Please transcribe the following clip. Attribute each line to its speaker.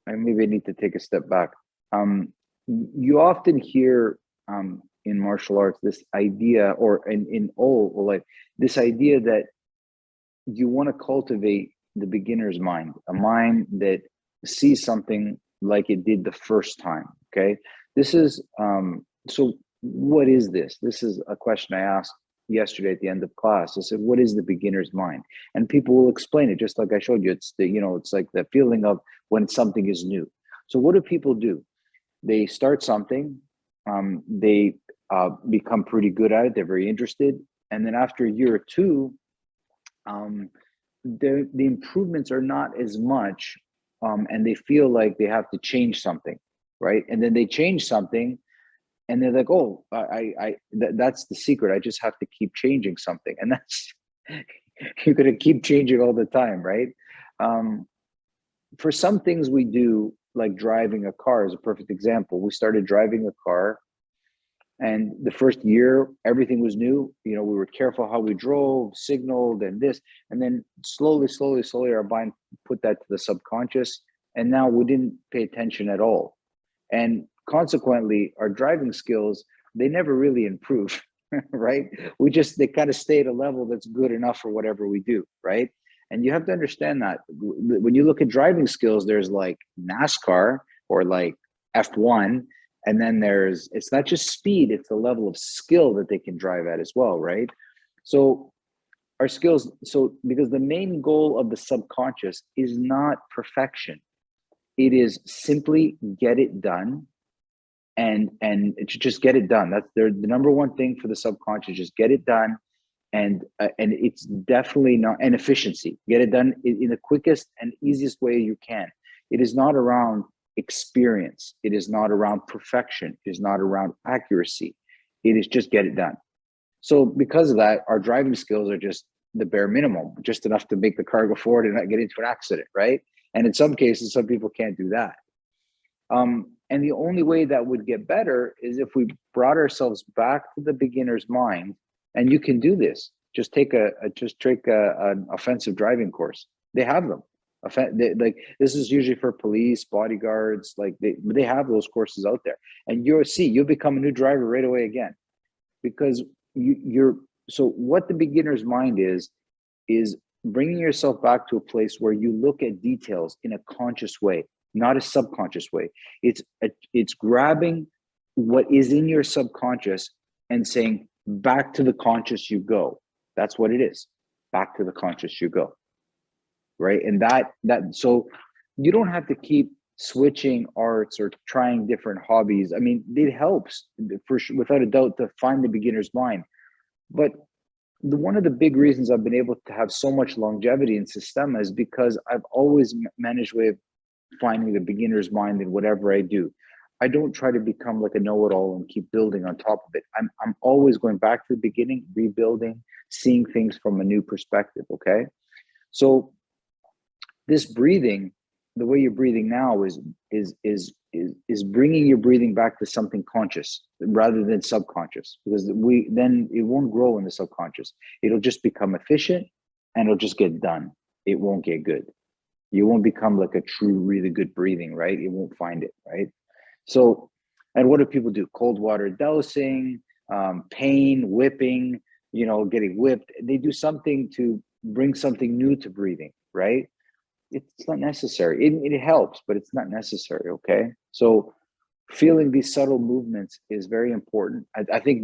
Speaker 1: maybe I need to take a step back. You often hear in martial arts this idea, or in all, or like this idea that you want to cultivate the beginner's mind, a mind that sees something like it did the first time. Okay, this is so. What is this? This is a question I asked yesterday at the end of class. I said, "What is the beginner's mind?" And people will explain it just like I showed you. It's the it's like the feeling of when something is new. So what do people do? They start something, they become pretty good at it. They're very interested, and then after a year or two, um, the improvements are not as much, and they feel like they have to change something, right? And then they change something, and they're like, "Oh, that's the secret. I just have to keep changing something," and that's you're going to keep changing all the time, right? Um, for some things we do, like driving a car is a perfect example. We started driving a car, and the first year, everything was new. We were careful how we drove, signaled, and this. And then slowly, slowly, slowly, our mind put that to the subconscious. And now we didn't pay attention at all. And consequently, our driving skills, they never really improve, right? They kind of stay at a level that's good enough for whatever we do, right? And you have to understand that when you look at driving skills, there's like NASCAR or like F1, and then it's not just speed, it's the level of skill that they can drive at as well, right? So our skills, because the main goal of the subconscious is not perfection, it is simply get it done, and just get it done. That's the number one thing for the subconscious. Just get it done, and it's definitely not an efficiency. Get it done in the quickest and easiest way you can. It is not around experience. It is not around perfection. It is not around accuracy. It is just get it done. So because of that, our driving skills are just the bare minimum, just enough to make the car go forward and not get into an accident, right? And in some cases, some people can't do that. And the only way that would get better is if we brought ourselves back to the beginner's mind. And you can do this. Just take an offensive driving course. They have them. Like this is usually for police, bodyguards. Like they have those courses out there, and you'll become a new driver right away again, because you're. So what the beginner's mind is bringing yourself back to a place where you look at details in a conscious way, not a subconscious way. It's grabbing what is in your subconscious and saying, back to the conscious you go. That's what it is. Back to the conscious you go. Right. And so you don't have to keep switching arts or trying different hobbies. I mean, it helps without a doubt to find the beginner's mind. But one of the big reasons I've been able to have so much longevity in Systema is because I've always managed with finding the beginner's mind in whatever I do. I don't try to become like a know-it-all and keep building on top of it. I'm always going back to the beginning, rebuilding, seeing things from a new perspective. Okay, so this breathing, the way you're breathing now is bringing your breathing back to something conscious rather than subconscious, because then it won't grow in the subconscious. It'll just become efficient and it'll just get done. It won't get good. You won't become like a true, really good breathing, right? It won't find it, right? So, and what do people do? Cold water dosing, pain, whipping, getting whipped. They do something to bring something new to breathing, right? It's not necessary. It helps, but it's not necessary, okay? So feeling these subtle movements is very important. I think